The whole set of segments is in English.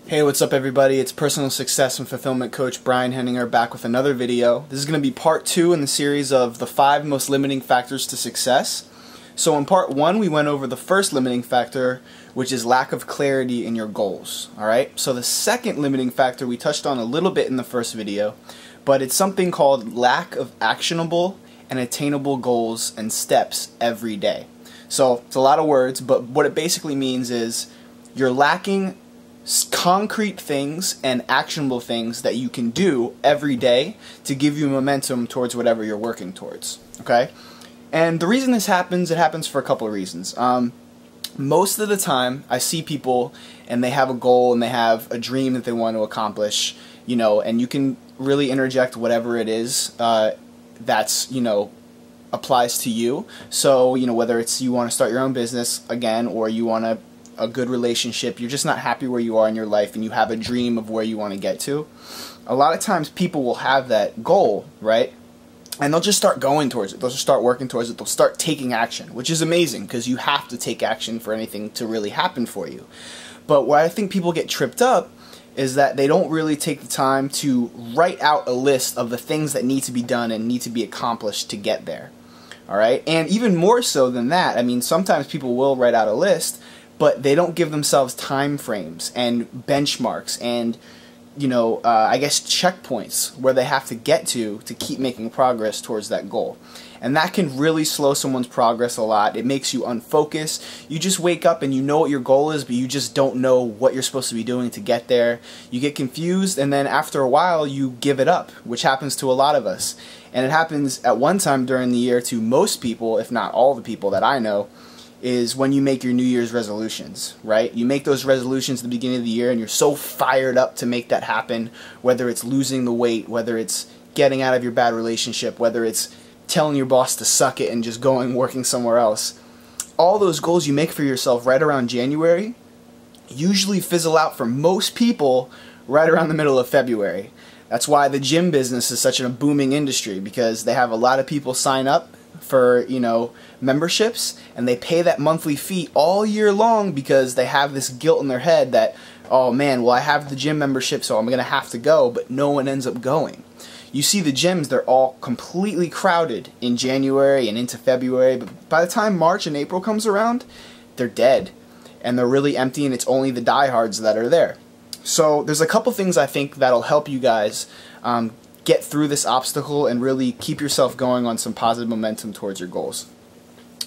Hey, what's up everybody? It's personal success and fulfillment coach Brian Henninger back with another video. This is going to be part 2 in the series of the 5 most limiting factors to success. So in part 1 we went over the first limiting factor, which is lack of clarity in your goals. Alright, so the second limiting factor we touched on a little bit in the first video, but it's something called lack of actionable and attainable goals and steps every day. So it's a lot of words, but what it basically means is you're lacking concrete things and actionable things that you can do every day to give you momentum towards whatever you're working towards. Okay? And the reason this happens, it happens for a couple of reasons. Most of the time, I see people and they have a goal and they have a dream that they want to accomplish, you know, and you can really interject whatever it is that's, you know, applies to you. So, you know, whether it's you want to start your own business again, or you want a good relationship, you're just not happy where you are in your life and you have a dream of where you want to get to. A lot of times people will have that goal, right? And they'll just start going towards it. They'll just start working towards it. They'll start taking action, which is amazing because you have to take action for anything to really happen for you. But where I think people get tripped up is that they don't really take the time to write out a list of the things that need to be done and need to be accomplished to get there. Alright? And even more so than that, I mean, sometimes people will write out a list, but they don't give themselves time frames and benchmarks and, you know, I guess checkpoints where they have to get to keep making progress towards that goal. And that can really slow someone's progress a lot. It makes you unfocused. You just wake up and you know what your goal is, but you just don't know what you're supposed to be doing to get there. You get confused, and then after a while you give it up, which happens to a lot of us. And it happens at one time during the year to most people, if not all the people that I know, is when you make your New Year's resolutions, right? You make those resolutions at the beginning of the year and you're so fired up to make that happen, whether it's losing the weight, whether it's getting out of your bad relationship, whether it's telling your boss to suck it and just going working somewhere else. All those goals you make for yourself right around January usually fizzle out for most people right around the middle of February. That's why the gym business is such a booming industry, because they have a lot of people sign up for, you know, memberships, and they pay that monthly fee all year long because they have this guilt in their head that, oh man, well I have the gym membership so I'm going to have to go, but no one ends up going. You see the gyms, they're all completely crowded in January and into February, but by the time March and April comes around, they're dead and they're really empty, and it's only the diehards that are there. So there's a couple things I think that'll help you guys get through this obstacle and really keep yourself going on some positive momentum towards your goals.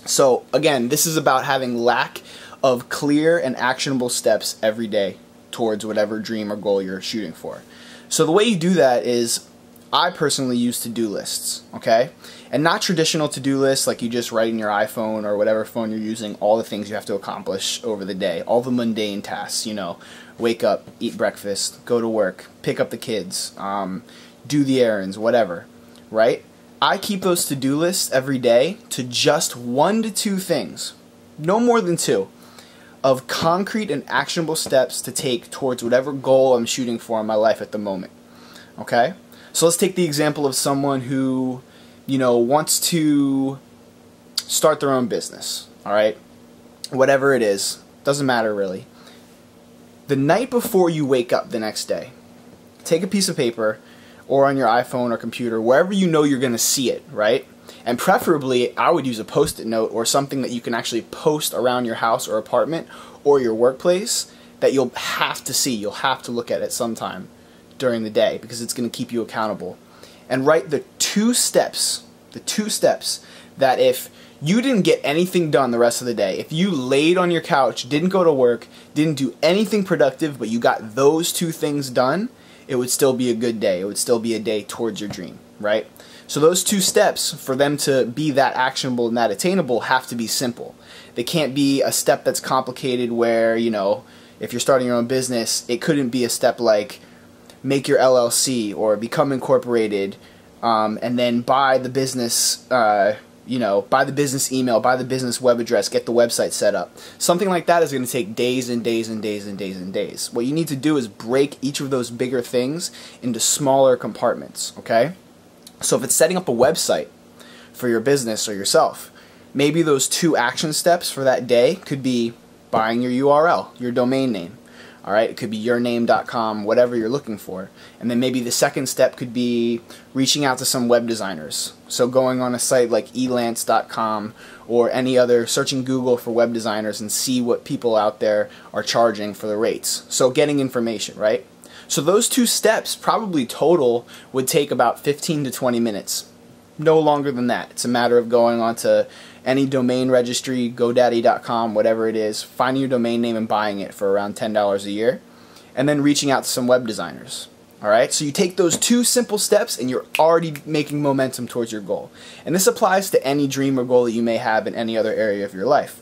So again, this is about having lack of clear and actionable steps every day towards whatever dream or goal you're shooting for. So the way you do that is, I personally use to-do lists, okay? And not traditional to-do lists like you just write in your iPhone or whatever phone you're using, all the things you have to accomplish over the day, all the mundane tasks, you know, wake up, eat breakfast, go to work, pick up the kids, do the errands, whatever, right? I keep those to-do lists every day to just 1 to 2 things, no more than 2, of concrete and actionable steps to take towards whatever goal I'm shooting for in my life at the moment, okay? So let's take the example of someone who, you know, wants to start their own business, alright? Whatever it is, doesn't matter really. The night before you wake up the next day, take a piece of paper, or on your iPhone or computer, wherever you know you're going to see it, right? And preferably, I would use a post-it note or something that you can actually post around your house or apartment or your workplace that you'll have to see, you'll have to look at it sometime during the day, because it's going to keep you accountable. And write the two steps that if you didn't get anything done the rest of the day, if you laid on your couch, didn't go to work, didn't do anything productive, but you got those 2 things done, it would still be a good day. It would still be a day towards your dream, right? So those 2 steps, for them to be that actionable and that attainable, have to be simple. They can't be a step that's complicated where, you know, if you're starting your own business, it couldn't be a step like make your LLC or become incorporated, and then buy the business, you know, buy the business email, buy the business web address, get the website set up. Something like that is going to take days and days and days and days and days. What you need to do is break each of those bigger things into smaller compartments, okay? So if it's setting up a website for your business or yourself, maybe those 2 action steps for that day could be buying your URL, your domain name, Alright, it could be yourname.com, whatever you're looking for. And then maybe the second step could be reaching out to some web designers. So going on a site like elance.com or any other, searching Google for web designers and see what people out there are charging for the rates. So getting information, right? So those 2 steps probably total would take about 15 to 20 minutes. No longer than that. It's a matter of going on to any domain registry, GoDaddy.com, whatever it is, finding your domain name and buying it for around $10 a year, and then reaching out to some web designers. Alright, so you take those 2 simple steps and you're already making momentum towards your goal. And this applies to any dream or goal that you may have in any other area of your life.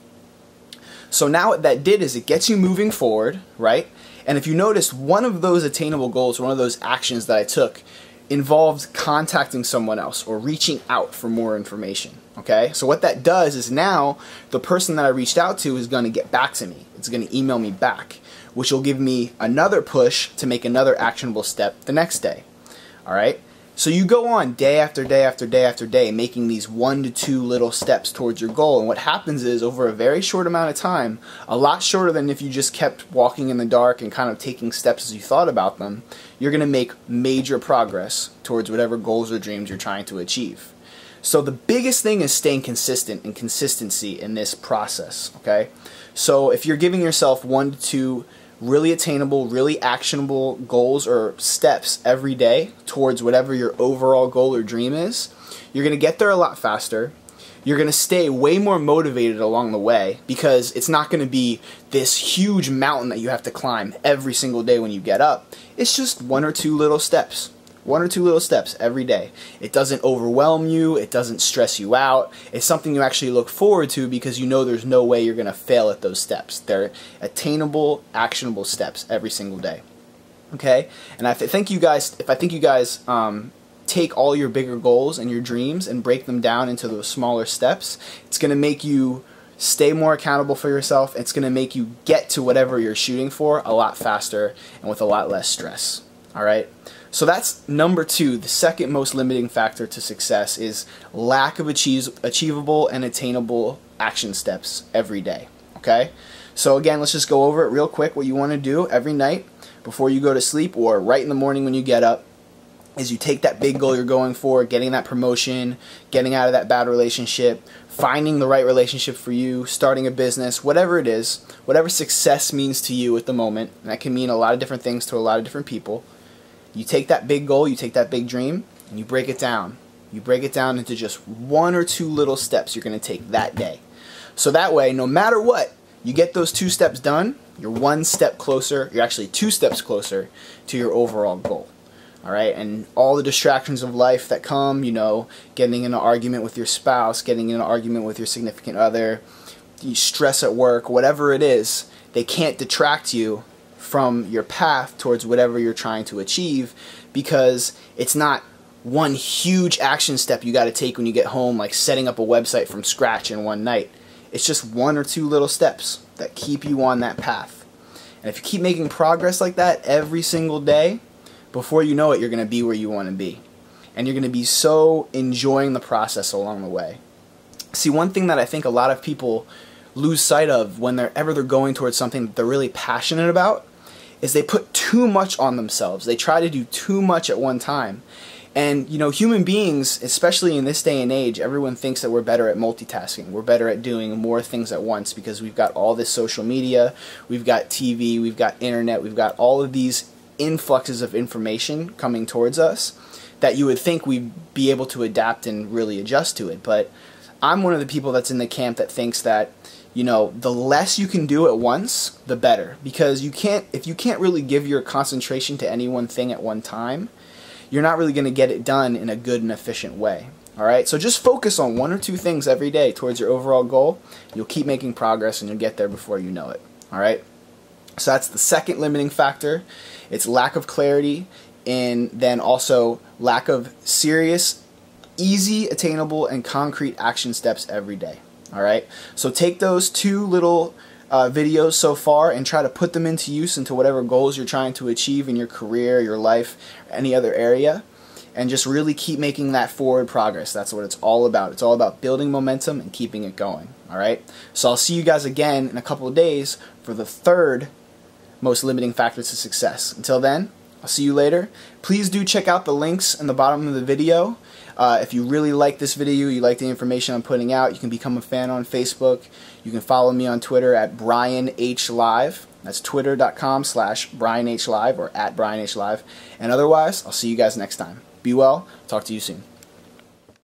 So now what that did is it gets you moving forward, right? And if you notice, one of those attainable goals, one of those actions that I took, involved contacting someone else or reaching out for more information. Okay, so what that does is now the person that I reached out to is going to get back to me. It's going to email me back, which will give me another push to make another actionable step the next day. Alright, so you go on day after day after day after day making these 1 to 2 little steps towards your goal, and what happens is over a very short amount of time, a lot shorter than if you just kept walking in the dark and kind of taking steps as you thought about them, you're going to make major progress towards whatever goals or dreams you're trying to achieve. So the biggest thing is staying consistent and consistency in this process, okay? So if you're giving yourself 1 to 2 really attainable, really actionable goals or steps every day towards whatever your overall goal or dream is, you're going to get there a lot faster. You're going to stay way more motivated along the way because it's not going to be this huge mountain that you have to climb every single day when you get up. It's just 1 or 2 little steps. 1 or 2 little steps every day. It doesn't overwhelm you. It doesn't stress you out. It's something you actually look forward to because you know there's no way you're going to fail at those steps. They're attainable, actionable steps every single day. Okay? And if I think you guys take all your bigger goals and your dreams and break them down into those smaller steps, it's going to make you stay more accountable for yourself. It's going to make you get to whatever you're shooting for a lot faster and with a lot less stress. Alright? So that's number 2, the second most limiting factor to success is lack of achievable and attainable action steps every day. Okay? So again, let's just go over it real quick. What you want to do every night before you go to sleep or right in the morning when you get up is you take that big goal you're going for, getting that promotion, getting out of that bad relationship, finding the right relationship for you, starting a business, whatever it is, whatever success means to you at the moment, and that can mean a lot of different things to a lot of different people. You take that big goal, you take that big dream, and you break it down. You break it down into just 1 or 2 little steps you're going to take that day. So that way, no matter what, you get those 2 steps done, you're 1 step closer, you're actually 2 steps closer to your overall goal. Alright, and all the distractions of life that come, you know, getting in an argument with your spouse, getting in an argument with your significant other, you stress at work, whatever it is, they can't detract you from your path towards whatever you're trying to achieve because it's not one huge action step you got to take when you get home, like setting up a website from scratch in one night. It's just 1 or 2 little steps that keep you on that path. And if you keep making progress like that every single day, before you know it, you're going to be where you want to be. And you're going to be so enjoying the process along the way. See, one thing that I think a lot of people lose sight of whenever they're going towards something that they're really passionate about is they put too much on themselves. They try to do too much at one time. And, you know, human beings, especially in this day and age, everyone thinks that we're better at multitasking. We're better at doing more things at once because we've got all this social media, we've got TV, we've got internet, we've got all of these influxes of information coming towards us that you would think we'd be able to adapt and really adjust to it. But I'm one of the people that's in the camp that thinks that, you know, the less you can do at once, the better. Because if you can't really give your concentration to any one thing at one time, you're not really going to get it done in a good and efficient way. Alright, so just focus on 1 or 2 things every day towards your overall goal. You'll keep making progress and you'll get there before you know it. Alright, so that's the second limiting factor. It's lack of clarity and then also lack of serious, easy, attainable, and concrete action steps every day. Alright, so take those 2 little videos so far and try to put them into use into whatever goals you're trying to achieve in your career, your life, any other area, and just really keep making that forward progress. That's what it's all about. It's all about building momentum and keeping it going. Alright, so I'll see you guys again in a couple of days for the third most limiting factors to success. Until then, I'll see you later. Please do check out the links in the bottom of the video. If you really like this video, you like the information I'm putting out, you can become a fan on Facebook. You can follow me on Twitter at BrianHLive. That's twitter.com/BrianHLive or at BrianHLive. And otherwise, I'll see you guys next time. Be well. Talk to you soon.